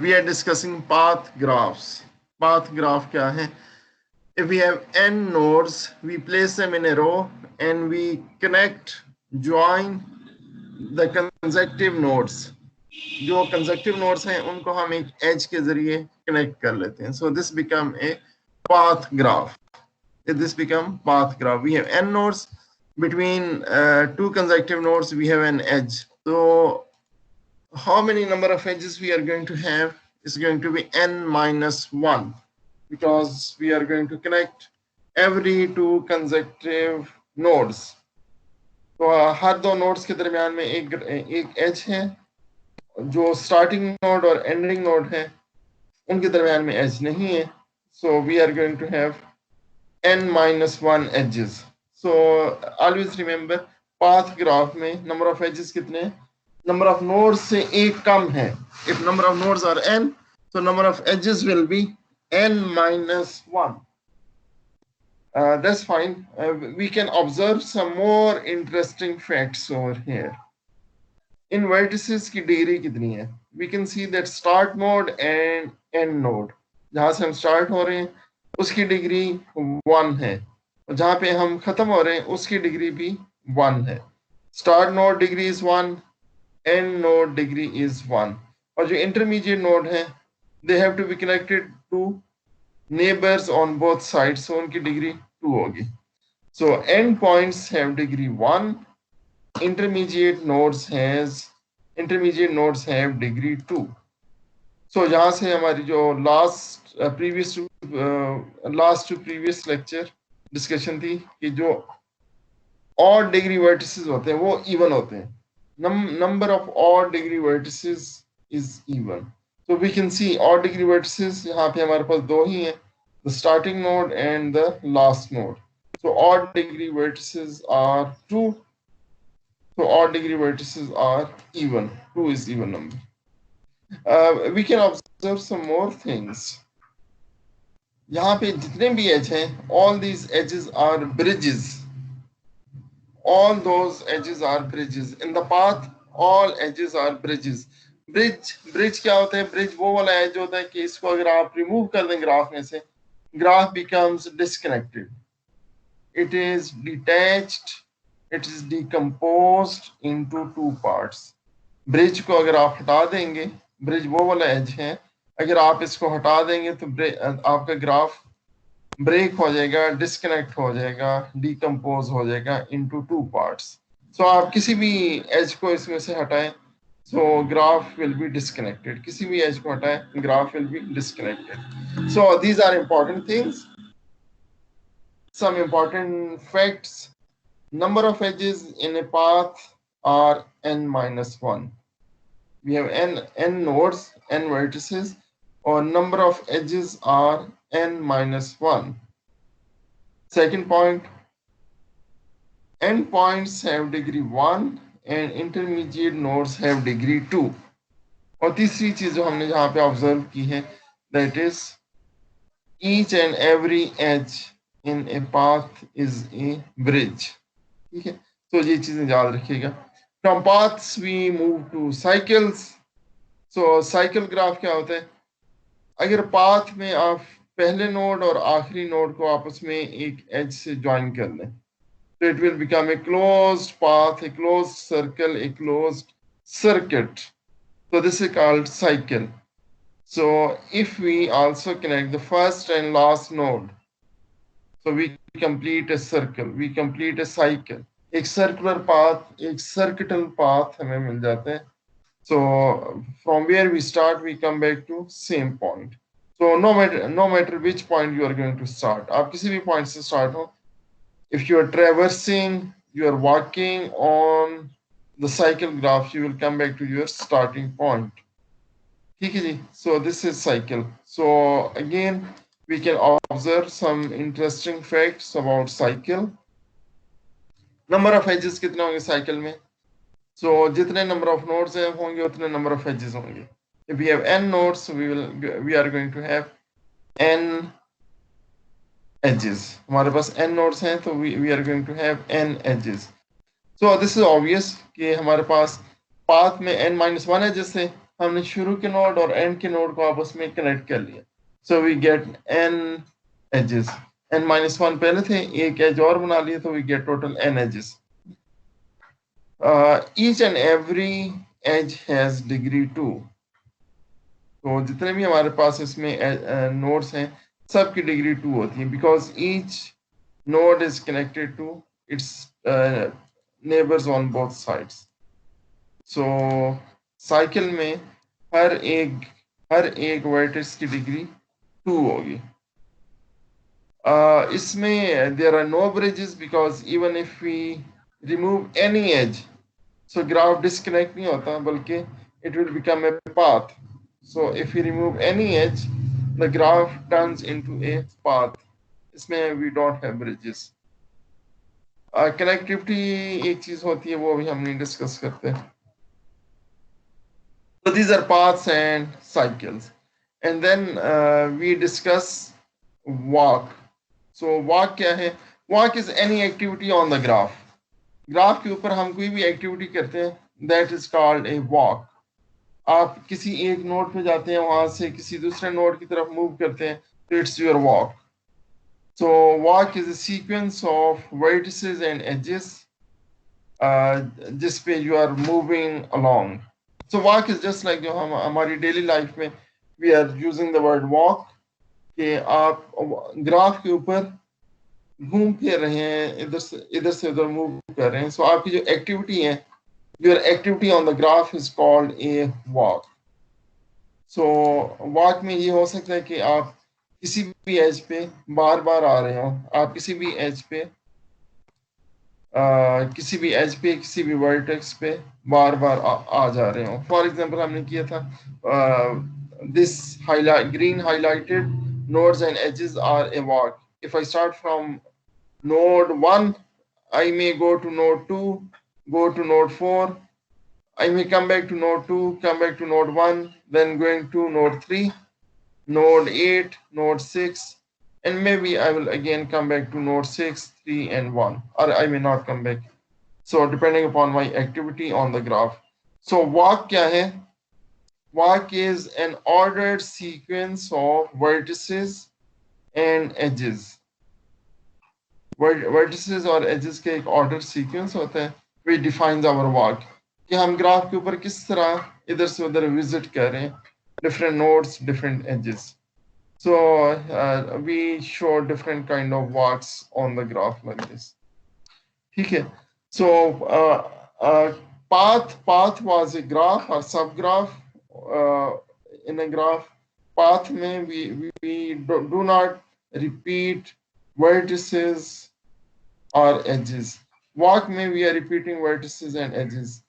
we are discussing path graphs. Path graph क्या है? If we have n nodes, we place them in a row and we join the consecutive nodes. जो consecutive nodes हैं उनको हम एक edge के जरिए connect कर लेते हैं. So this become a path graph. This become path graph. We have n nodes. Between two consecutive nodes, we have an edge. So how many number of edges we are going to have is going to be n minus 1, because we are going to connect every two consecutive nodes. तो हर दो nodes के दरमियान में एक edge है, जो starting node और ending node है उनके दरमियान में एज नहीं है. So we are going to have n minus 1 edges. So always remember, path graph में number of edges कितने हैं? Number of nodes से एक कम है. If number of nodes are n, so number of edges will be n minus 1. That's fine. We can observe some more interesting facts over here. In vertices की degree कितनी है? We can see that start node and end node, जहां से हम start हो रहे हैं उसकी डिग्री 1 है, और जहां पे हम खत्म हो रहे हैं उसकी डिग्री भी 1 है. Start node degree is 1, end node degree is 1, और जो इंटरमीडिएट नोड है they have to be connected to neighbours on both sides, so उनकी डिग्री 2 होगी. So end points have degree 1, intermediate nodes have degree 2. So यहाँ से हमारी जो last to previous lecture discussion थी कि जो odd degree vertices होते हैं वो even होते हैं. Number of odd degree vertices is even. So we can see odd degree vertices यहाँ पे हमारे पास दो ही हैं, the starting node and the last node. So odd degree vertices are 2. So odd degree vertices are even. 2 is even number. We can observe some more things. यहाँ पे जितने भी edge हैं, all these edges are bridges. All those edges are bridges. In the path, all edges are bridges. Bridge क्या होता है? Bridge वो वाला edge होता है कि इसको अगर आप remove कर दें graph में से, graph becomes disconnected. It is detached. It is decomposed into 2 parts. Bridge को अगर आप हटा देंगे, ब्रिज वो वाला एज है, अगर आप इसको हटा देंगे तो आपका ग्राफ ब्रेक हो जाएगा, डिस्कनेक्ट हो जाएगा, डिकम्पोज हो जाएगा इनटू 2 पार्ट्स. सो आप किसी भी एज को इसमें से हटाएं, so graph will be disconnected. किसी भी एज को हटाएं, graph will be disconnected. So these are important things. Some important facts. Number of edges in a path are n minus 1. We have n nodes, n vertices, or number of edges are n minus 1. Second point, end points have degree 1 and intermediate nodes have degree 2. और तीसरी चीज जो हमने यहाँ पे observe की है, that is each and every edge in a path is a bridge. ठीक है, तो ये चीजें याद रखिएगा. From paths we move to cycles. So cycle graph क्या होता है? अगर पाथ में आप पहले नोड और आखिरी नोड को आपस में एक एज से ज्वाइन कर लें, तो it will become a closed path, a closed circle, a closed circuit. So this is called cycle. So if we also connect the first and last node, so we complete a circle, we complete a cycle. एक circular path, एक circuital path हमें मिल जाते हैं. So from where we start, we come back to same point. So no matter which point you are going to start, आप किसी भी point से start हो, if you are traversing, you are walking on the cycle graph, you will come back to your starting point. ठीक है जी. So this is cycle. So again, we can observe some interesting facts about cycle. Number of edges कितने होंगे cycle में? So जितने number of nodes होंगे उतने number of edges होंगे. If we have n nodes, we are going to have n edges. हमारे पास n nodes हैं तो we are going to have n edges. So this is obvious कि हमारे पास path में n minus 1 edges थे, हमने शुरू के नोड और एंड के नोड को आपस में कनेक्ट कर लिया, so we get n edges, n-1 पहले थे, एक एज और बना लिया, तो we get total n edges. Each and every edge has degree 2. तो जितने भी हमारे पास इसमें नोड्स हैं, सबकी डिग्री 2 होती है, because each node is connected to its neighbors on both sides. So cycle में हर एक वर्टेक्स की डिग्री 2 होगी. इसमें there are no bridges because even if we remove any edge, so graph disconnect नहीं होता, बल्कि it will become a path. So if we remove any edge, the graph turns into a path. इसमें we don't have bridges. Connectivity एक चीज होती है, वो भी हम नहीं डिस्कस करते. So these are paths and cycles. And then we discuss walk. So walk क्या है? Walk is any activity on the graph. Graph के ऊपर हम कोई भी एक्टिविटी करते हैं, that is called a walk. आप किसी एक नोड पे जाते हैं, वहां से किसी दूसरे नोड की तरफ मूव करते हैं, तो it's your walk. So walk is a sequence of vertices and edges जिस पे you are moving along. So walk is just like जो हम हमारी डेली लाइफ में we are using the word walk, कि आप ग्राफ के ऊपर घूम फिर रहे हैं, इधर से उधर मूव कर रहे हैं. So आपकी जो एक्टिविटी है, your activity on the graph is called a walk. So walk में ये हो सकता है कि आप किसी भी एज पे बार बार आ रहे हो, आप किसी भी एज पे किसी भी वर्टेक्स पे बार बार आ जा रहे हो. फॉर एग्जांपल हमने किया था this green highlighted nodes and edges are a walk. If I start from node 1, I may go to node 2, go to node 4, I may come back to node 2, come back to node 1, then going to node 3, node 8, node 6, and maybe I will again come back to node 6, 3, and 1, or I may not come back. So depending upon my activity on the graph. So walk क्या है? Walk is an ordered sequence of vertices and edges. Vertices और edges के एक ordered sequence होता है, which defines our walk. कि हम graph के ऊपर किस तरह इधर से उधर विजिट कर रहे हैं, different nodes, different edges. So we show different kind of walks on the graph like this. ठीक है. So path was a graph or subgraph in a graph. Path में we do not repeat vertices or edges. Walk में we are repeating vertices and edges.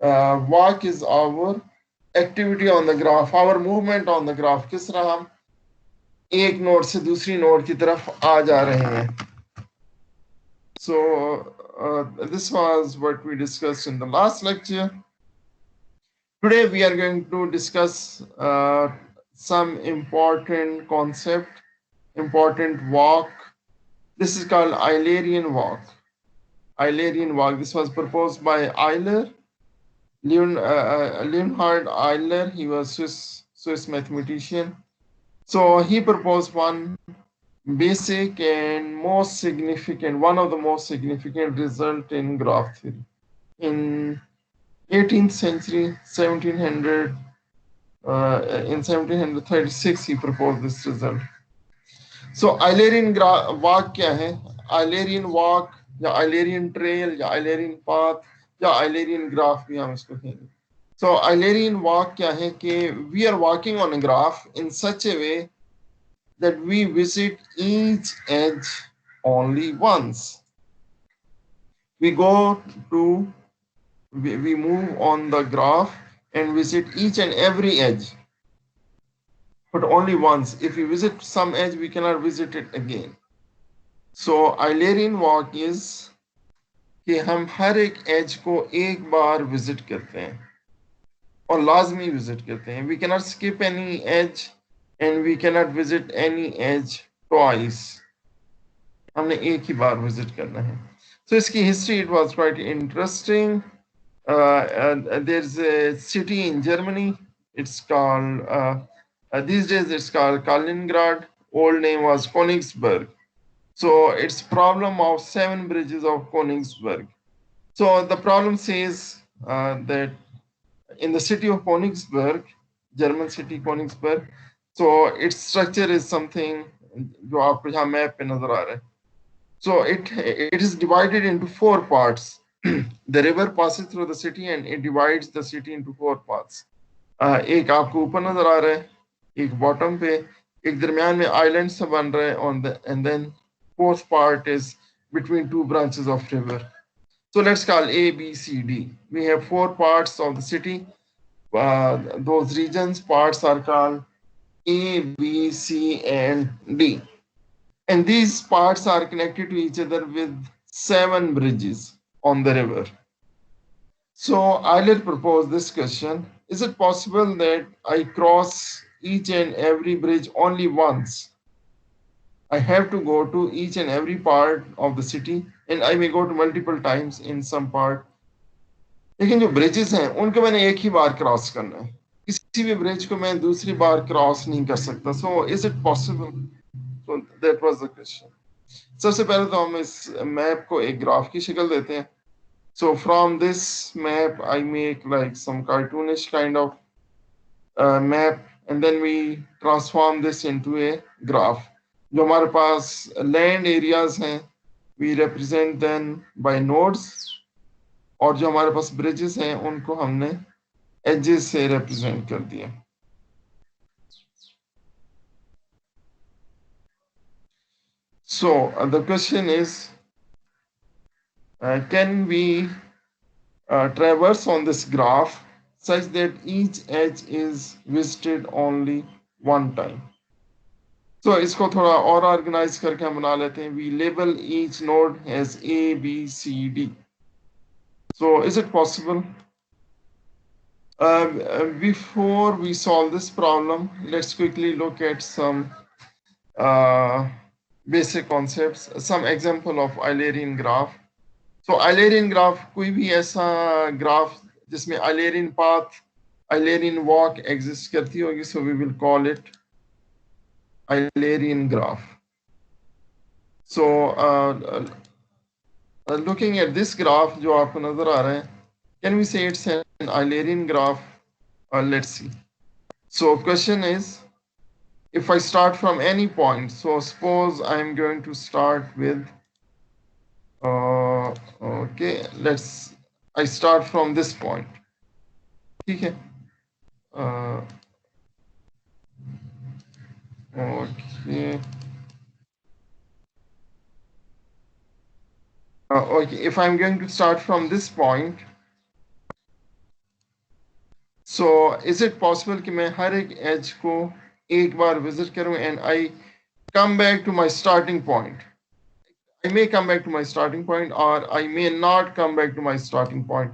Walk is our activity on the graph, our movement on the graph. किस तरह हम एक node से दूसरी node की तरफ आ जा रहे हैं. So this was what we discussed in the last lecture. Today we are going to discuss some important concept, important walk. This is called Eulerian walk. Eulerian walk. This was proposed by Euler. Leonhard Euler. He was Swiss mathematician. So he proposed one basic and most significant, one of the most significant result in graph theory. In 18th century, 1700, in 1736, he proposed this result. So Eulerian walk क्या है? Eulerian walk या Eulerian trail या Eulerian path या Eulerian graph भी हम इसको कहेंगे. So Eulerian walk क्या है कि we are walking on a graph in such a way that we visit each edge only once. We move on the graph and visit each and every edge, but only once. If we visit some edge, we cannot visit it again. So Eulerian walk is कि हम हर एक edge को एक बार visit करते हैं और लाजमी visit करते हैं. We cannot skip any edge and we cannot visit any edge twice. हमने एक ही बार विजिट करना है. So इसकी history, it was quite interesting. There's a city in Germany It's called these days it's called Kaliningrad. Old name was Königsberg. So it's problem of 7 bridges of Königsberg. So the problem says that in the city of Königsberg, German city Königsberg, so its structure is something जो आपको यहाँ map पे नजर आ रहा है. So it is divided into 4 parts. The river passes through the city and it divides the city into 4 parts. एक आपको ऊपर नजर आ रहा है, एक bottom पे, एक दरमियान में island सा बन रहा है on the, and then fourth part is between 2 branches of river. So let's call A, B, C, D. We have 4 parts of the city. Those regions parts are called A, B, C, and D. And these parts are connected to each other with 7 bridges on the river. So Euler proposed this question: is it possible that I cross each and every bridge only once? I have to go to each and every part of the city, and I may go to multiple times in some part. लेकिन जो bridges हैं उनको मैंने एक ही बार cross करना है, किसी भी ब्रिज को मैं दूसरी बार क्रॉस नहीं कर सकता. So is it possible? So that was the question. सबसे पहले तो हम इस मैप को एक ग्राफ की शक्ल देते हैं. So from this map I make like some cartoonish kind of map, and then we transform this into a graph. जो हमारे पास land areas हैं we represent them by nodes, और जो हमारे पास bridges हैं उनको हमने edges से represent कर दिया. So the question is, can we traverse on this graph such that each edge is visited only one time? So इसको थोड़ा और organize करके हम बना लेते हैं. We label each node as A, B, C, D. So is it possible? Before we solve this problem, let's quickly look at some basic concepts, some example of Eulerian graph. So Eulerian graph, कोई भी ऐसा graph जिसमें Eulerian path, Eulerian walk exist करती होगी, so we will call it Eulerian graph. So looking at this graph जो आपको नजर आ रहा है, can we say it's an Eulerian graph? Let's see. So question is, if I start from any point, so suppose I'm going to start with okay, I start from this point. Okay. Okay. Okay, if I'm going to start from this point, so is it possible कि मैं हर एक edge को एक बार visit करूं and I come back to my starting point? I may come back to my starting point, or I may not come back to my starting point.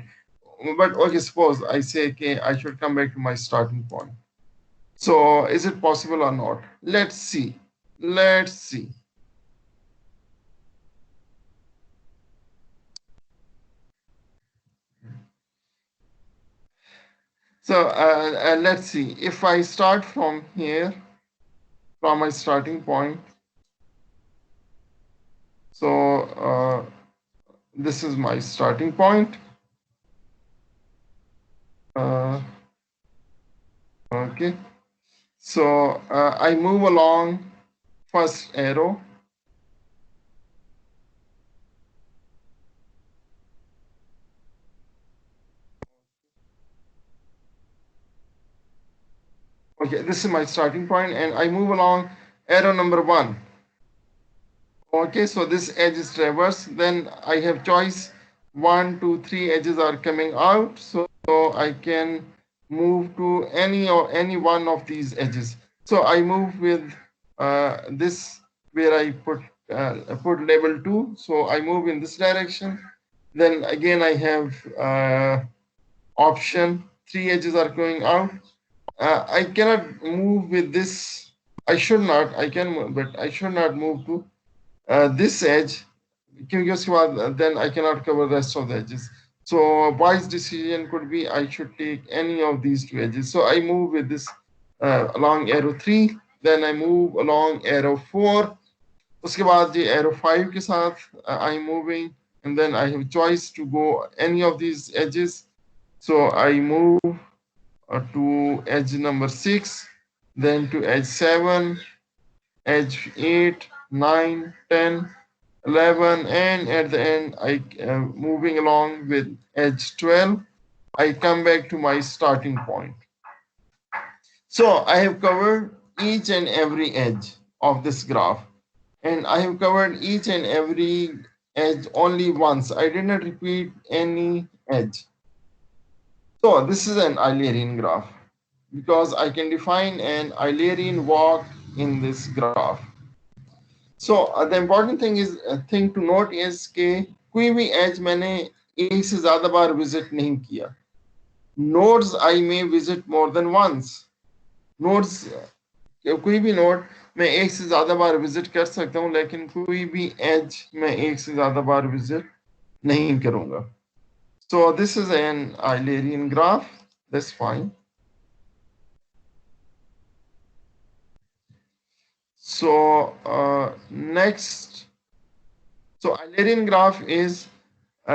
But okay, suppose I say, okay, I should come back to my starting point. So is it possible or not? Let's see. Let's see. So let's see. If I start from here, from my starting point, so this is my starting point. Okay. So I move along first arrow. Okay, this is my starting point, and I move along arrow number 1. Okay, so this edge is traversed. Then I have choice 1, 2, 3 edges are coming out, so I can move to any one of these edges. So I move with this where I put label 2. So I move in this direction. Then again I have option 3 edges are going out. I cannot move with this. I should not. I can, but I should not move to this edge. Then I cannot cover the rest of the edges. So a wise decision could be I should take any of these two edges. So I move with this along arrow 3, then I move along arrow 4. उसके बाद ये arrow 5 के साथ I'm moving, and then I have choice to go any of these edges. So I move to edge number 6, then to edge 7, edge 8, 9, 10, 11, and at the end I moving along with edge 12. I come back to my starting point. So I have covered each and every edge of this graph, and I have covered each and every edge only once. I did not repeat any edge. So this is an Eulerian graph because I can define an Eulerian walk in this graph. So the important thing to note is कि कोई भी edge मैंने एक से ज़्यादा बार visit नहीं किया. Nodes I may visit more than once. Nodes कोई भी node मैं एक से ज़्यादा बार visit कर सकता हूँ, लेकिन कोई भी edge मैं एक से ज़्यादा बार visit नहीं करूँगा. So this is an Eulerian graph. That's fine. So next, so Eulerian graph is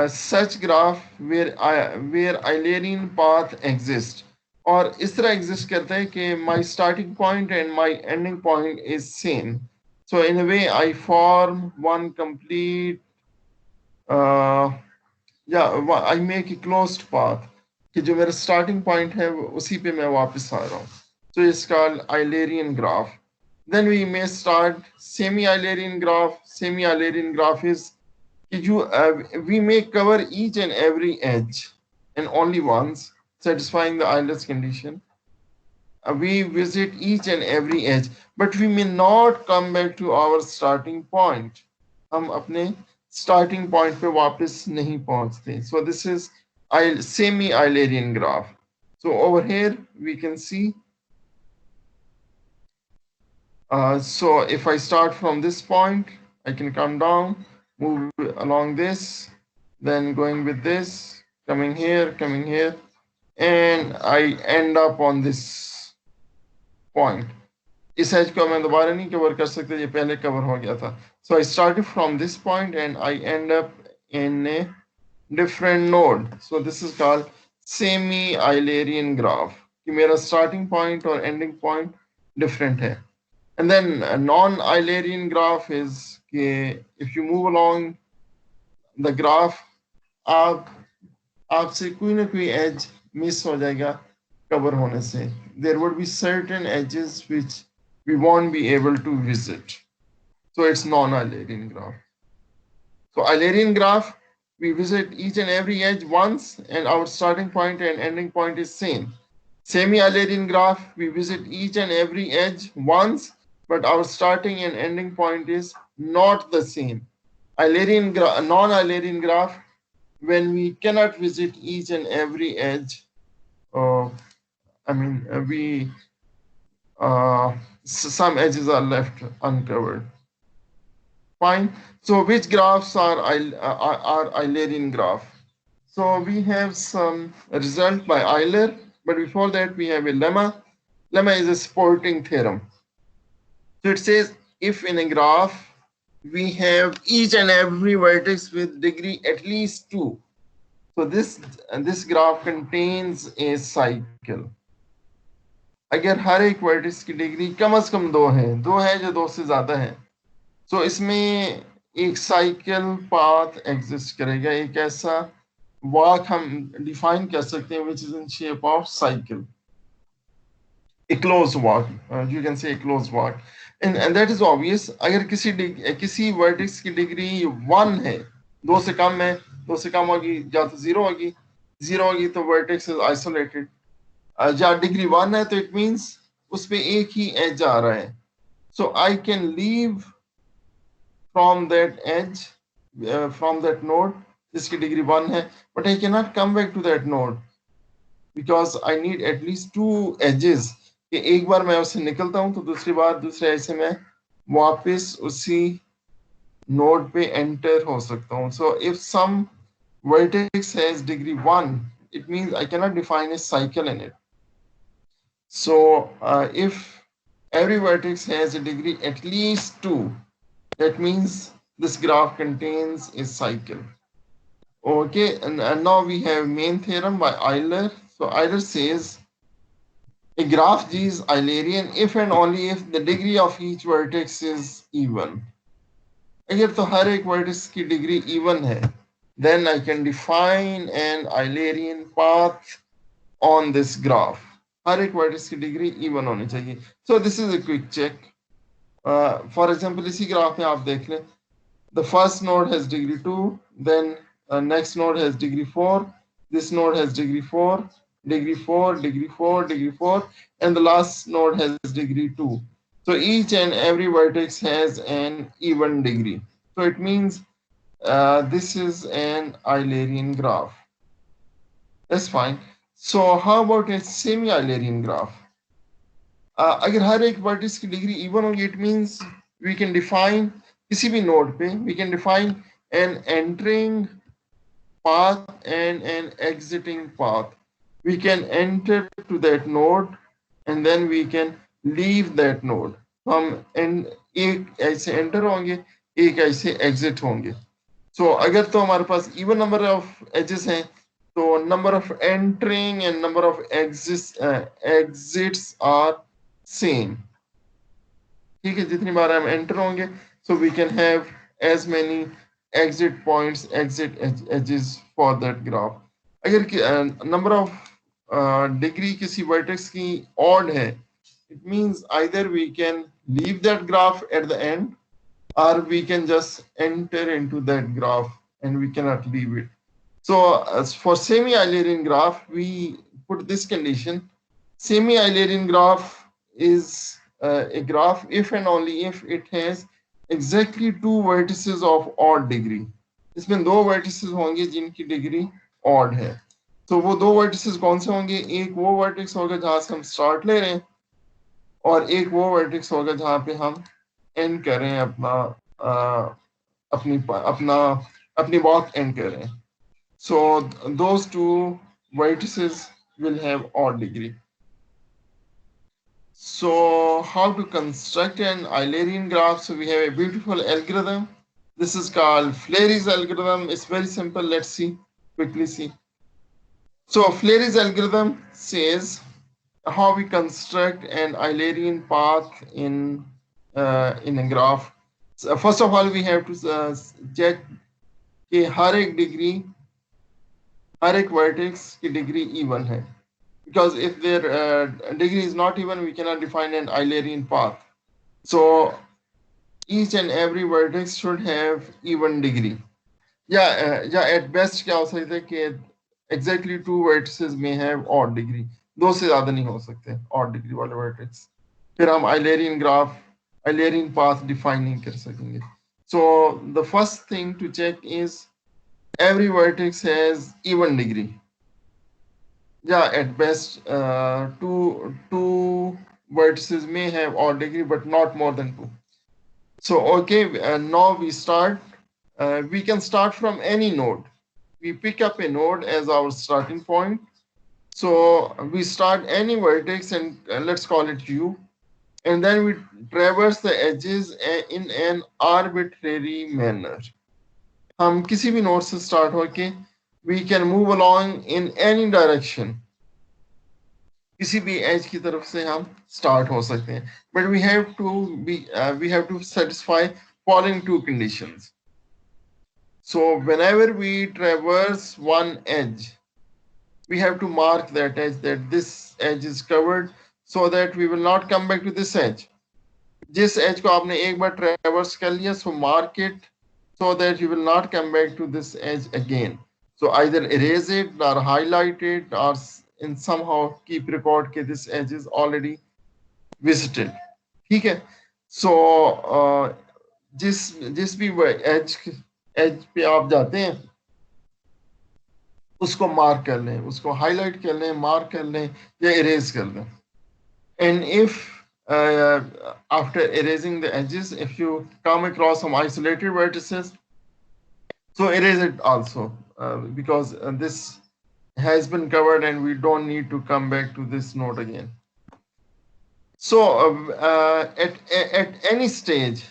such graph where Eulerian path exists. और इस तरह exist करता है कि my starting point and my ending point is same. So in a way I form one complete I make a closed path कि जो मेरा starting point है उसी पे मैं वापस आ रहा हूँ. So it's called Eulerian graph. Then we may start semi-Eulerian graph. Semi-Eulerian graph is we may cover each and every edge and only once, satisfying the Euler's condition. We visit each and every edge, but we may not come back to our starting point. हम अपने starting point पे वापस नहीं पहुंचते. So this is semi-Eulerian graph. So over here we can see. So if I start from this point, I can come down, move along this, then going with this, coming here, and I end up on this point. इस edge को मैं दोबारा नहीं cover कर सकते, ये पहले cover हो गया था. So I started from this point and I end up in a different node. So this is called semi-Eulerian graph. कि मेरा starting point और ending point different है. And then a non-Eulerian graph is if you move along the graph, आपसे कोई ना कोई edge miss हो जाएगा cover होने से. There would be certain edges which we won't be able to visit. So it's non-Eulerian graph. So Eulerian graph, we visit each and every edge once, and our starting point and ending point is same. Semi-Eulerian graph, we visit each and every edge once, but our starting and ending point is not the same. Non-Eulerian graph, when we cannot visit each and every edge, some edges are left uncovered. Fine. So which graphs are Eulerian graph? So we have some result by Euler, but before that we have a lemma. Lemma is a supporting theorem. So it says if in a graph we have each and every vertex with degree at least 2. So this graph contains a cycle. अगर हर एक vertex की degree कम से कम 2 है जो 2 से ज्यादा है, तो इसमें एक साइकिल पाथ एग्जिस्ट करेगा. एक ऐसा वॉक हम डिफाइन कर सकते हैं which is in shape of cycle, a closed walk, you can say a closed walk, and that is obvious. अगर किसी वर्टेक्स की डिग्री 1 है, 2 से कम है, 2 से कम होगी या तो 0 होगी तो वर्टेक्स इज आइसोलेटेड. जहाँ डिग्री 1 है तो इट मींस उस पे एक ही एज आ रहा है. So I can leave from that edge from that node जिसकी डिग्री 1 है, but I can not come back to that node because I need at least 2 edges. कि एक बार मैं उससे निकलता हूं तो दूसरे एज से मैं वापस उसी नोड पे एंटर हो सकता हूं. So if some vertex has degree 1, it means I cannot define a cycle in it. So if every vertex has a degree at least 2, that means this graph contains a cycle. Okay, and now we have main theorem by Euler. So Euler says a graph G is Eulerian if and only if the degree of each vertex is even. अगर तो हर एक vertex की degree even है, then I can define an Eulerian path on this graph. हर एक vertex की degree even होनी चाहिए. So this is a quick check. For example, इसी graph में आप देख लें, the first node has degree 2, then next node has degree 4, this node has degree 4, degree 4, degree 4, degree 4, and the last node has degree 2. So each and every vertex has an even degree. So it means this is an Eulerian graph. That's fine. So how about a semi-Eulerian graph? अगर हर एक vertex की degree even होगी, it means we can define किसी भी node पे we can define an entering path and an exiting path. We can enter to that node and then we can leave that node. हम एक ऐसे enter होंगे, एक ऐसे एग्जिट होंगे. So अगर तो हमारे पास इवन नंबर ऑफ एजेस हैं, तो number of entering and number of exits are same. ठीक है, जितनी बार हम एंटर होंगे, so we can have as many exit points, exit edges for that graph. अगर number of degree किसी vertex की odd है, it means either we can leave that graph at the end or we can just enter into that graph and we cannot leave it. So as for semi-Eulerian graph, we put this condition. Semi-Eulerian graph is a graph if and only if it has exactly 2 vertices of odd degree. इसमें 2 vertices होंगे जिनकी degree odd है. तो वो 2 vertices कौन से होंगे? एक वो vertex होगा जहां से हम start ले रहे हैं और एक वो vertex होगा जहां पे हम end कर रहे हैं, अपनी walk end कर रहे हैं. So those 2 vertices will have odd degree. So how to construct an Eulerian graph? So we have a beautiful algorithm. This is called Flary's algorithm. It's very simple. Let's quickly see. So Flary's algorithm says how we construct an Eulerian path in a graph. So first of all, we have to check कि हर एक degree, हर एक vertex की degree even है. Because if their degree is not even, we cannot define an Eulerian path. So each and every vertex should have even degree. Yeah, at best क्या हो सकता है कि exactly 2 vertices may have odd degree. 2 से ज़्यादा नहीं हो सकते odd degree वाले vertex. फिर हम Eulerian graph, Eulerian path define नहीं कर सकेंगे. So the first thing to check is every vertex has even degree. Yeah, at best, two vertices may have odd degree, but not more than 2. So, okay, now we start. We can start from any node. We pick up a node as our starting point. So we start any vertex and let's call it U. And then we traverse the edges in an arbitrary manner. हम किसी भी node से start होके we can move along in any direction. किसी भी as की तरफ से हम स्टार्ट हो सकते हैं. But we have to satisfy following 2 conditions. So whenever we traverse one edge, we have to mark that edge, that this edge is covered, so that we will not come back to this edge. जिस as को आपने एक बार traverse कर लिया, so mark it so that you will not come back to this edge again. So either erase it or highlight it or in somehow keep record that this edge is already visited. ठीक है. So जिस भी edge पे आप जाते हैं उसको mark कर लें, उसको हाईलाइट कर लें, मार्क कर लें या इरेज कर लें. And if after erasing the edges, if you come across some isolated vertices, so erase it also. because this has been covered and we don't need to come back to this node again. So at any stage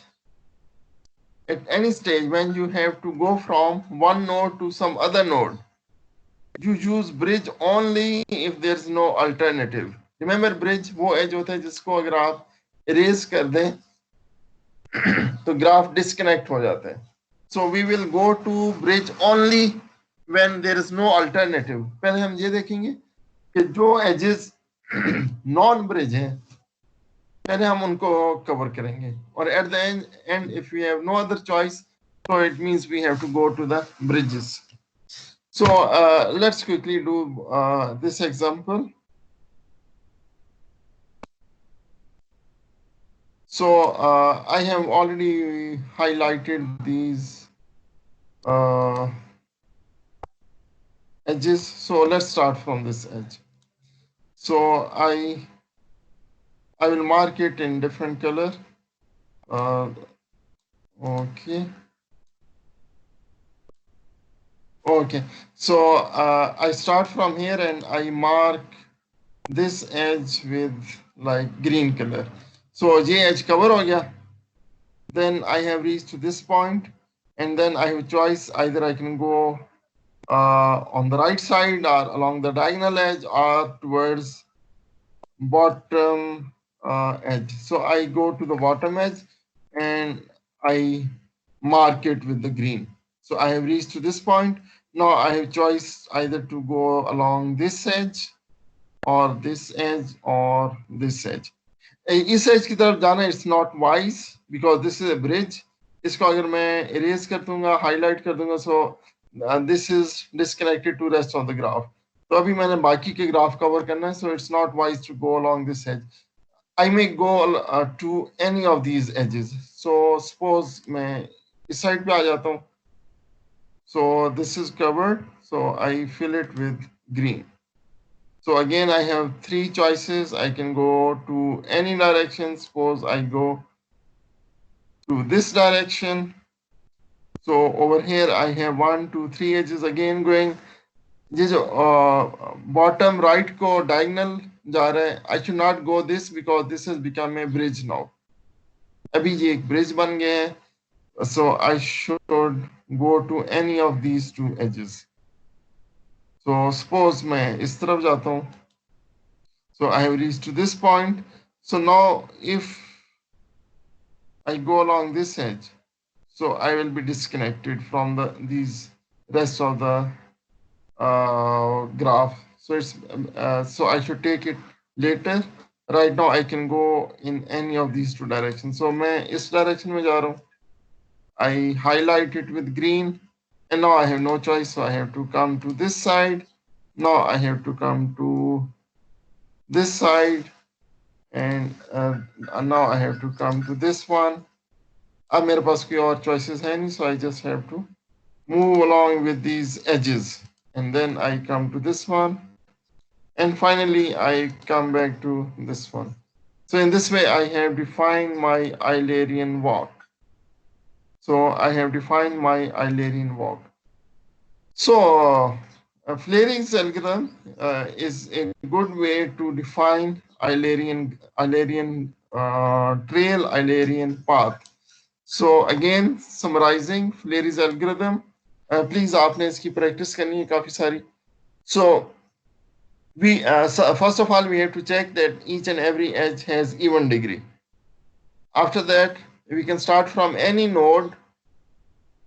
when you have to go from one node to some other node, you use bridge only if there's no alternative. Remember, bridge वो edge होता है जिसको अगर आप erase कर दें तो graph disconnect हो जाता है. So we will go to bridge only when there is no alternative. पहले हम ये देखेंगे कि जो edges non bridge हैं पहले हम उनको cover करेंगे, और at the end if we have no other choice, so it means we have to go to the bridges. So let's quickly do this example. So I have already highlighted these edges. So let's start from this edge. So I will mark it in different color. Okay. So I start from here and I mark this edge with like green color. So ये edge cover हो गया. Then I have reached to this point, and then I have a choice. Either I can go on the right side or along the diagonal edge or towards bottom edge. So I go to the bottom edge and I mark it with the green. So I have reached to this point. Now I have choice either to go along this edge or this edge or this edge. इस edge की तरफ जाना it's not wise because this is a bridge. इसको अगर मैं erase कर दूंगा, highlight कर दूंगा, so this is disconnected to rest of the graph. तो अभी मैंने बाकी के graph cover करना है, so it's not wise to go along this edge. I may go to any of these edges. So suppose मैं इस side पे आ जाता हूँ. So this is covered, so I fill it with green. So again, I have three choices. I can go to any direction. Suppose I go to this direction. So over here, I have 1, 2, 3 edges again going. This bottom right को diagonal जा रहा है. I should not go this because this has become a bridge now. अभी ये एक bridge बन गया है. So I should go to any of these two edges. So suppose मैं इस तरफ जाता हूँ. So I have reached to this point. So now if I go along this edge, so I will be disconnected from these rest of the graph. So it's so I should take it later. Right now I can go in any of these two directions. So मैं इस direction में जा रहा हूँ. I highlight it with green, and now I have no choice, so I have to come to this side. Now I have to come to this side, and now I have to come to this one. अब मेरे पास कोई और choices है नहीं, so I just have to move along with these edges, and then I come to this one, and finally I come back to this one. So in this way I have defined my Eulerian walk. So I have defined my Eulerian walk. So Flaring's algorithm is a good way to define Eulerian trail, Eulerian path. So again, summarizing Flaring's algorithm. Please आपने इसकी practice करनी है काफी सारी. So we first of all we have to check that each and every edge has even degree. After that, we can start from any node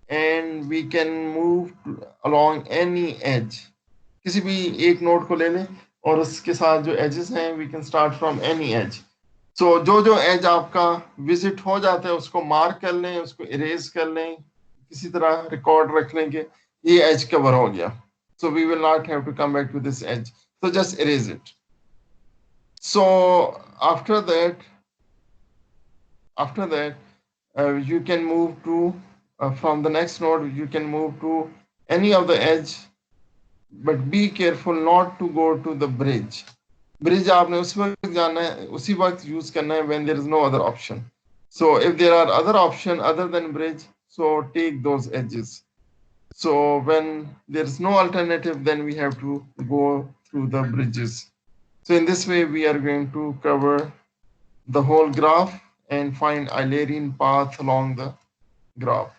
and we can move along any edge. किसी भी एक node को ले लें और उसके साथ जो edges हैं, we can start from any edge. So जो edge आपका visit हो जाता है उसको mark कर लें, उसको erase कर लें, किसी तरह record रख लें कि ये edge cover हो गया. So we will not have to come back to this edge. So just erase it. So after that, you can move to from the next node. You can move to any of the edge, but be careful not to go to the bridge. Bridge आपने उस वक्त जाना है, उसी वक्त use करना है when there is no other option. So if there are other option other than bridge, so take those edges. So when there is no alternative, then we have to go through the bridges. So in this way, we are going to cover the whole graph and find Eulerian path along the graph.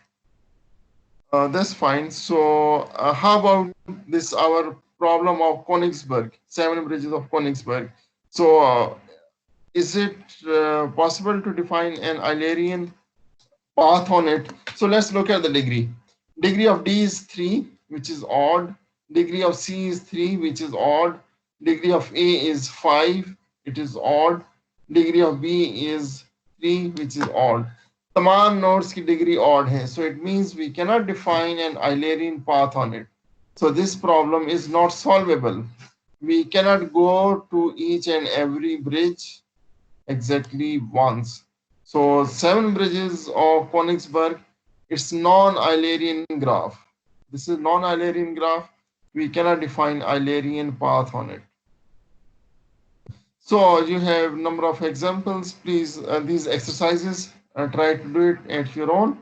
That's fine. So how about this our problem of Königsberg, 7 bridges of Königsberg. So is it possible to define an Eulerian path on it? So let's look at the degree. Degree of D is 3, which is odd. Degree of C is 3, which is odd. Degree of A is 5, it is odd. Degree of B is 3, which is odd. तमाम nodes की degree odd है. So it means we cannot define an Eulerian path on it. So this problem is not solvable. We cannot go to each and every bridge exactly once. So 7 bridges of Königsberg, it's non-Eulerian graph. This is non-Eulerian graph. We cannot define Eulerian path on it. So you have number of examples. Please, these exercises, try to do it at your own.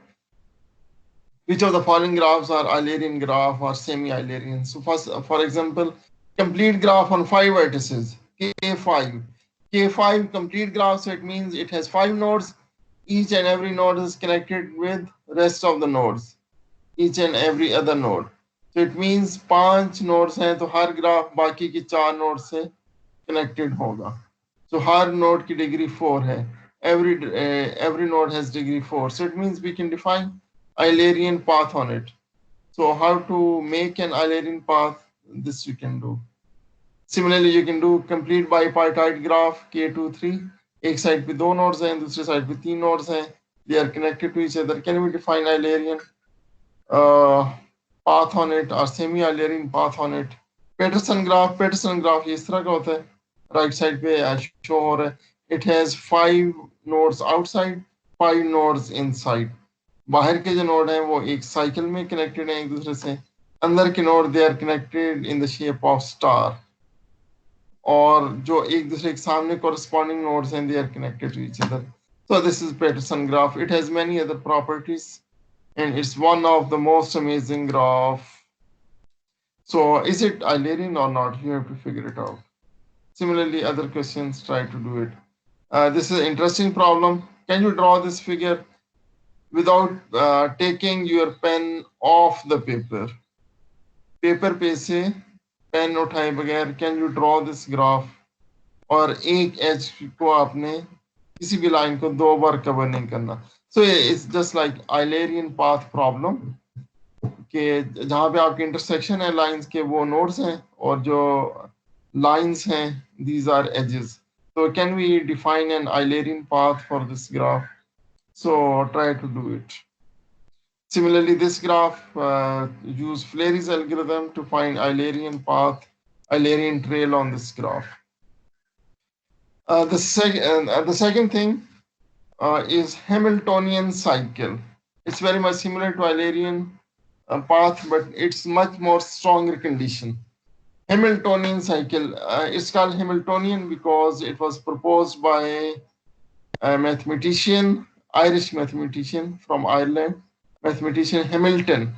Which of the following graphs are Eulerian graph or semi-Eulerian? So first, for example, complete graph on 5 vertices, K5. K5 complete graph, so it means it has 5 nodes. Each and every node is connected with rest of the nodes, each and every other node. So it means 5 nodes हैं तो हर graph बाकी की 4 node से connected होगा. So हर node की degree 4 है. Every node has degree 4. So it means we can define Eulerian path on it. So how to make an Eulerian path? This you can do. Similarly, you can do complete bipartite graph K2 3. एक side पे 2 nodes हैं, दूसरे side पे 3 nodes हैं. They are connected to each other. Can we define Eulerian path on it or semi-Eulerian path on it? Peterson graph ये इस तरह का होता है. Right side पे show हो रहा है. It has 5 nodes outside, 5 nodes inside. बाहर के जो नोड हैं वो एक साइकिल में कनेक्टेड हैं एक दूसरे से. अंदर के node they are connected in the shape of star. और जो एक दूसरे के सामने corresponding nodes हैं, they are connected to each other. So this is Peterson graph. It has many other properties and it's one of the most amazing graph. So is it Eulerian or not? You have to figure it out. Similarly, other questions, try to do it. This is an interesting problem. Can you draw this figure without taking your pen off the paper? Paper पे से pen उठाए बगैर can you draw this graph और एक edge को आपने किसी भी लाइन को 2 बार कवर नहीं करना. So it's just like Eulerian path problem कि जहां पे आपके इंटरसेक्शन है लाइंस के वो नोड्स हैं और जो लाइंस हैं these are edges. So can we define an Eulerian path for this graph? So try to do it. Similarly, this graph use Flary's algorithm to find Eulerian path, Eulerian trail on this graph. The second thing is Hamiltonian cycle. It's very much similar to Eulerian path, but it's much more stronger condition. Hamiltonian cycle. It's called Hamiltonian because it was proposed by a mathematician, Irish mathematician from Ireland. Mathematician Hamilton.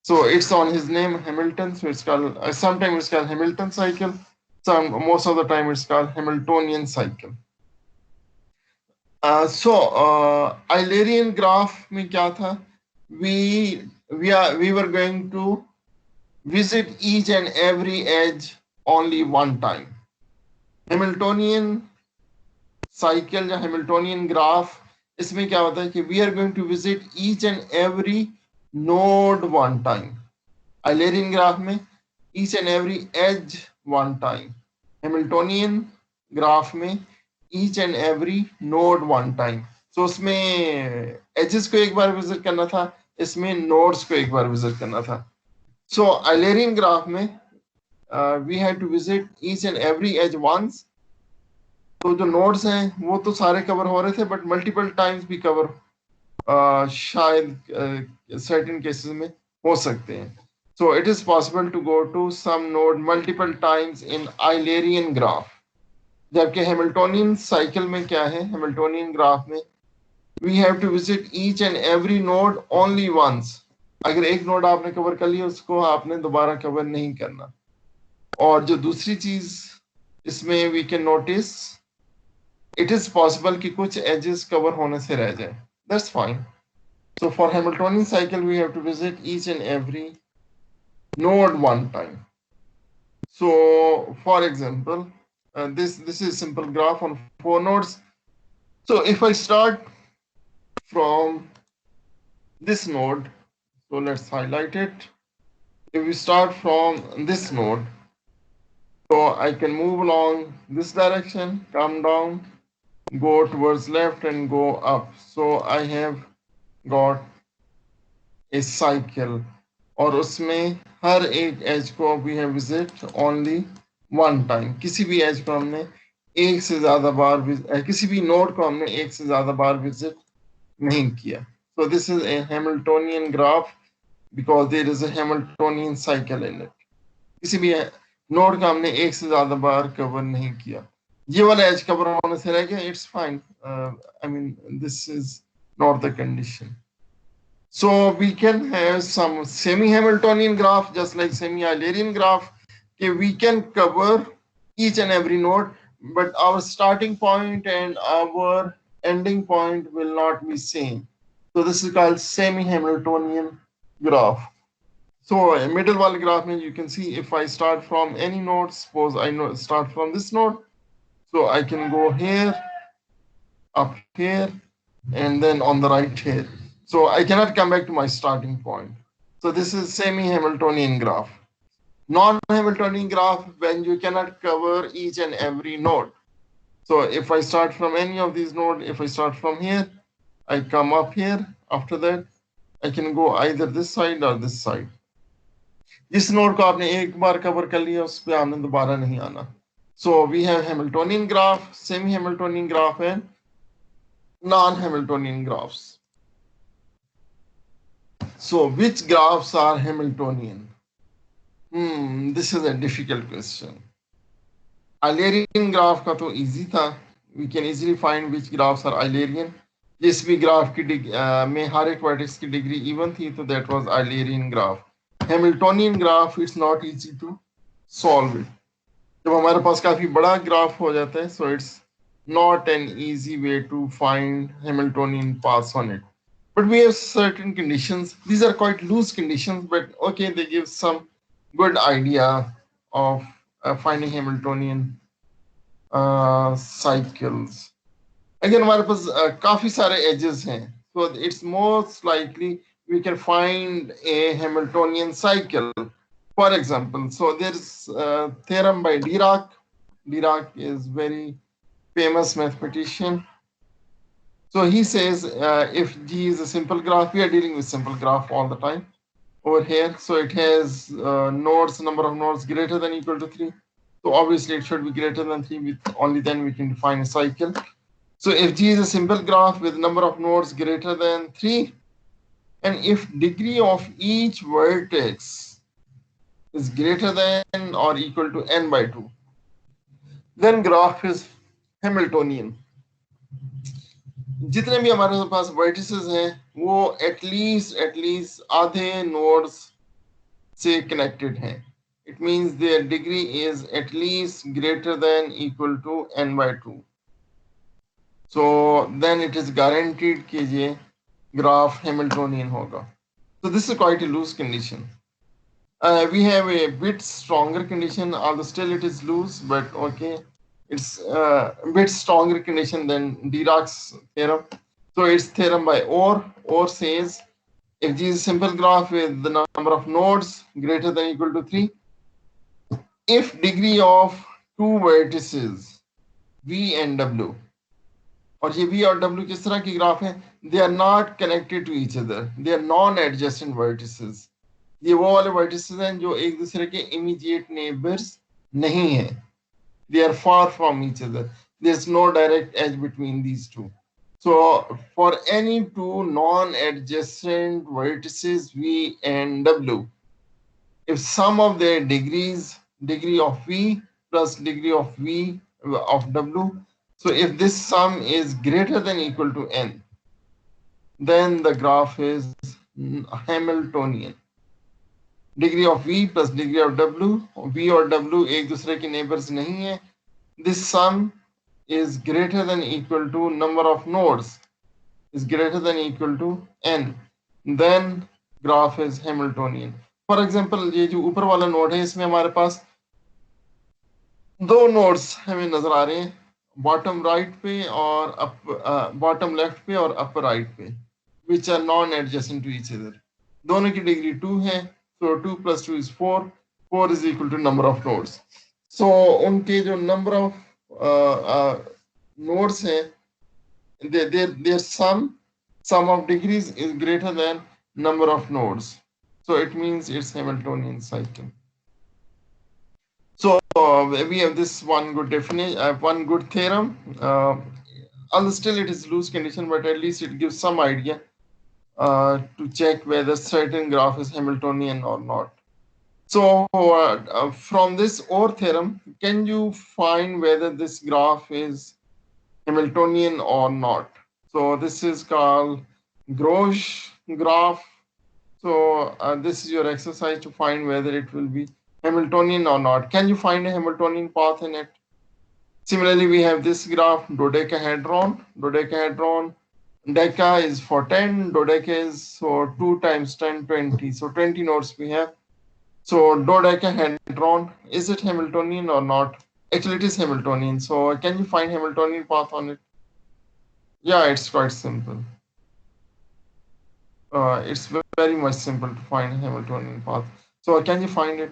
So it's on his name Hamilton. So it's called sometimes it's called Hamilton cycle. Most of the time it's called Hamiltonian cycle. Eulerian graph में क्या था? We were going to visit each and every edge only one time. Hamiltonian cycle या Hamiltonian graph इसमें क्या होता है कि we are going to visit each and every node one time. Eulerian graph में each and every edge one time. Hamiltonian graph में each and every node one time. So उसमें edges को एक बार visit करना था, इसमें nodes को एक बार visit करना था. So Eulerian graph में we had to visit each and every edge once. तो जो नोड्स हैं वो तो सारे कवर हो रहे थे बट मल्टीपल टाइम्स भी कवर शायद सर्टेन केसेस में हो सकते हैं. So it is possible to go to some node multiple times in Eulerian graph. जबकि हैमिल्टोनियन साइकिल में क्या है, हैमिल्टोनियन ग्राफ में we have to visit each and every node only once. अगर एक नोड आपने कवर कर लिया उसको आपने दोबारा कवर नहीं करना। और जो दूसरी चीज इसमें we can notice, it is possible कि कुछ एजेस कवर होने से रह जाए, that's fine. So for Hamiltonian cycle, we have to visit each and every node one time. So for example, this is simple graph on 4 nodes. So if I start from this node, so let's highlight it. If we start from this node, so I can move along this direction, come down, go towards left and go up. So I have got a cycle, और उसमें हर एक edge को we have visit only one time. किसी भी edge को हमने एक से ज्यादा बार किसी भी नोड को हमने एक से ज्यादा बार विजिट नहीं किया। So this is a Hamiltonian graph because there is a Hamiltonian cycle in it. किसी भी नोड का हमने एक से ज्यादा बार कवर नहीं किया। ये वाला एज कवर होने से रह गया, it's fine. I mean this is not the condition. So we can have some semi-Hamiltonian graph just like semi-Eulerian graph. Okay, we can cover each and every node, but our starting point and our ending point will not be same. So this is called semi-Hamiltonian graph. So a middle wall graph means you can see if I start from any node, suppose I start from this node, so I can go here, up here, and then on the right here. So I cannot come back to my starting point. So this is semi-Hamiltonian graph. Non-Hamiltonian graph when you cannot cover each and every node. So if I start from any of these nodes, if I start from here, I come up here. After that, I can go either this side or this side. जिस node को आपने एक बार cover कर लिया उस पे आपने दोबारा नहीं आना। So we have Hamiltonian graph, semi-Hamiltonian graph, and non-Hamiltonian graphs. So which graphs are Hamiltonian? This is a difficult question. Eulerian graph का तो easy था. We can easily find which graphs are Eulerian. जिस भी graph की में हर एक vertex की degree even थी तो that was Eulerian graph. Hamiltonian graph it's not easy to solve it. जब हमारे पास काफी बड़ा ग्राफ हो जाता है, so it's not an easy way to find Hamiltonian paths on it. But we have certain conditions. These are quite loose conditions, but okay, they give some good idea of finding Hamiltonian cycles. Again, हमारे पास काफी सारे edges हैं, so it's most likely we can find a Hamiltonian cycle. For example, so there's a theorem by Dirac. Dirac is very famous mathematician. So he says if G is a simple graph, we are dealing with simple graph all the time over here. So it has nodes, number of nodes greater than or equal to 3. So obviously it should be greater than 3, with only then we can define a cycle. So if G is a simple graph with number of nodes greater than 3, and if degree of each vertex is greater than or equal to n by 2, then graph is Hamiltonian. जितने भी हमारे पास vertices हैं वो at least आधे nodes से connected हैं. It means their degree is at least greater than equal to n by 2. So then it is guaranteed कि ये graph Hamiltonian होगा. So this is quite a loose condition. We have a bit stronger condition, although still it is loose, but okay. It's a bit stronger condition than Dirac's theorem. So it's theorem by Orr. Orr says if G is a simple graph with the number of nodes greater than or equal to 3, if degree of two vertices V and W, और ये V और W किस तरह की graph है, they are not connected to each other, they are non-adjacent vertices. ये वो वाले vertices हैं जो एक दूसरे के immediate neighbors नहीं हैं. They are far from each other. There's no direct edge between these two. So for any two non-adjacent vertices V and W, if sum of their degrees, degree of V plus degree of V of W, so if this sum is greater than or equal to n, then the graph is Hamiltonian. Degree of V plus degree of W. V और W एक दूसरे के neighbors नहीं है. This sum is greater than equal to number of nodes is greater than equal to n. Then graph is Hamiltonian. For example, ये जो ऊपर वाला नोड है इसमें हमारे पास दो नोड्स हमें नजर आ रहे हैं, बॉटम राइट पे और बॉटम लेफ्ट पे और अपर राइट पे, which are non adjacent to each other. दोनों की डिग्री 2 है, so 2 plus 2 is 4. 4 is equal to number of nodes. So उनके जो number of nodes हैं, their sum of degrees is greater than number of nodes. So it means it's Hamiltonian cycle. So we have this one good definition, one good theorem. Although still it is loose condition, but at least it gives some idea to check whether certain graph is Hamiltonian or not. So from this OR theorem, can you find whether this graph is Hamiltonian or not? So this is called Gauge graph. So this is your exercise to find whether it will be Hamiltonian or not. Can you find a Hamiltonian path in it? Similarly, we have this graph, dodecahedron. Dodecahedron, deca is for 10, dodeca is so 2 times 10, 20. So 20 nodes we have. So dodecahedron, is it Hamiltonian or not? Actually, it is Hamiltonian. So can you find Hamiltonian path on it? Yeah, it's quite simple. It's very much simple to find Hamiltonian path. So can you find it?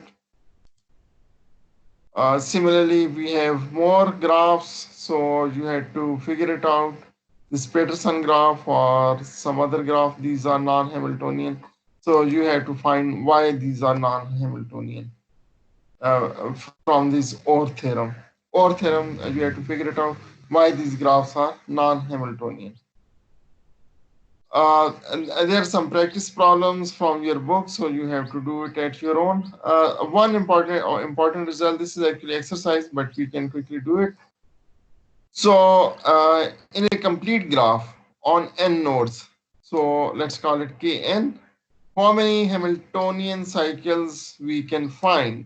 Similarly, we have more graphs, so you had to figure it out. This Peterson graph or some other graph, these are non-Hamiltonian. So you have to find why these are non-Hamiltonian from this OR theorem. OR theorem, you have to figure it out why these graphs are non-Hamiltonian. There are some practice problems from your book, so you have to do it at your own. One important result, this is actually exercise, but we can quickly do it. So in a complete graph on n nodes, so let's call it Kn, how many Hamiltonian cycles we can find?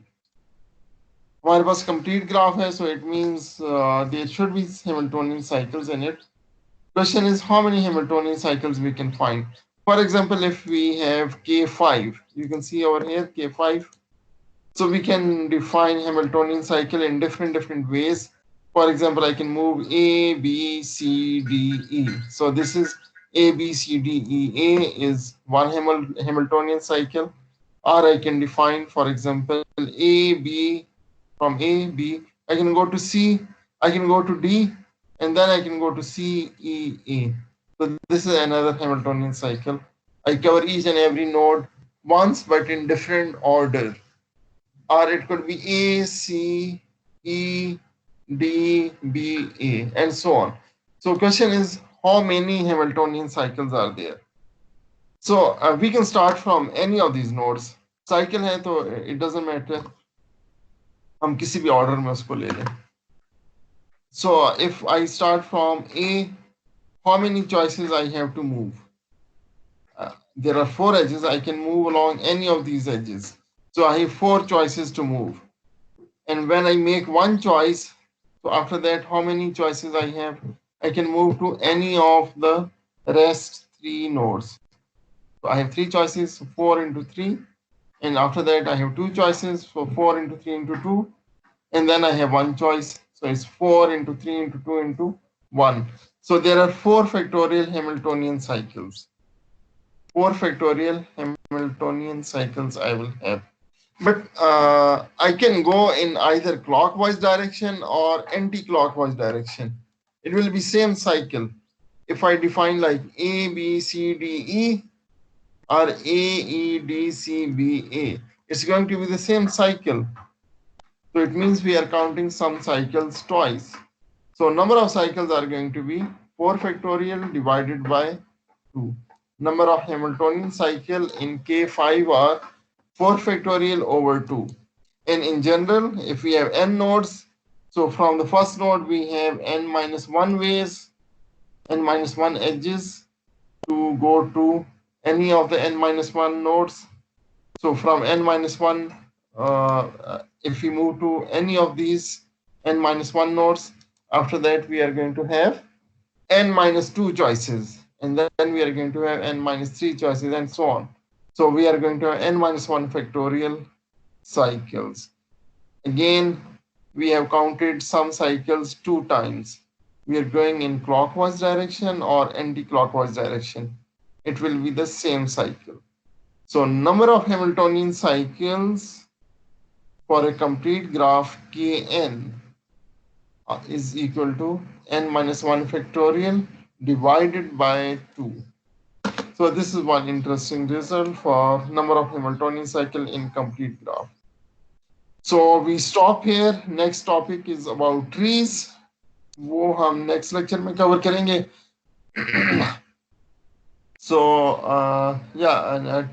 हमारे पास complete graph है, so it means there should be Hamiltonian cycles in it. Question is how many Hamiltonian cycles we can find. For example, if we have K5, you can see over here K5. So we can define Hamiltonian cycle in different ways. For example, I can move A, B, C, D, E. So this is A, B, C, D, E. A is one Hamiltonian cycle. Or I can define, for example, A, B, from A, B. I can go to C, I can go to D, and then I can go to C, E, A. So this is another Hamiltonian cycle. I cover each and every node once, but in different order. Or it could be A, C, E, D, B, A, and so on. So question is, how many Hamiltonian cycles are there? So we can start from any of these nodes. Cycle है तो it doesn't matter. हम किसी भी order में उसको ले लें. So if I start from A, how many choices I have to move? There are 4 edges. I can move along any of these edges. So I have 4 choices to move. And when I make one choice, so after that, how many choices I have? I can move to any of the rest 3 nodes. So I have 3 choices, so 4 into 3. And after that, I have 2 choices, so 4 into 3 into 2. And then I have 1 choice. So it's 4 into 3 into 2 into 1. So there are 4 factorial Hamiltonian cycles. 4 factorial Hamiltonian cycles I will have. But I can go in either clockwise direction or anti-clockwise direction. It will be same cycle. If I define like A, B, C, D, E, or A, E, D, C, B, A, it's going to be the same cycle. So it means we are counting some cycles twice. So number of cycles are going to be 4 factorial divided by 2. Number of Hamiltonian cycle in K5 are 4 factorial over 2. And in general, if we have n nodes, so from the first node we have n minus 1 ways, n minus 1 edges to go to any of the n-1 nodes. So from n-1, if we move to any of these n-1 nodes, after that we are going to have n-2 choices, and then we are going to have n-3 choices, and so on. So we are going to have n-1 factorial cycles. Again, we have counted some cycles 2 times. We are going in clockwise direction or anti-clockwise direction. It will be the same cycle. So number of Hamiltonian cycles for a complete graph Kn is equal to n-1 factorial divided by 2. So this is one interesting result for number of Hamiltonian cycle in complete graph. So we stop here. Next topic is about trees. वो हम next lecture में cover करेंगे. So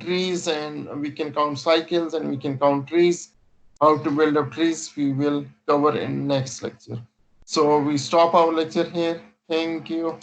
trees, and we can count cycles and we can count trees. How to build up trees we will cover in next lecture. So we stop our lecture here. Thank you.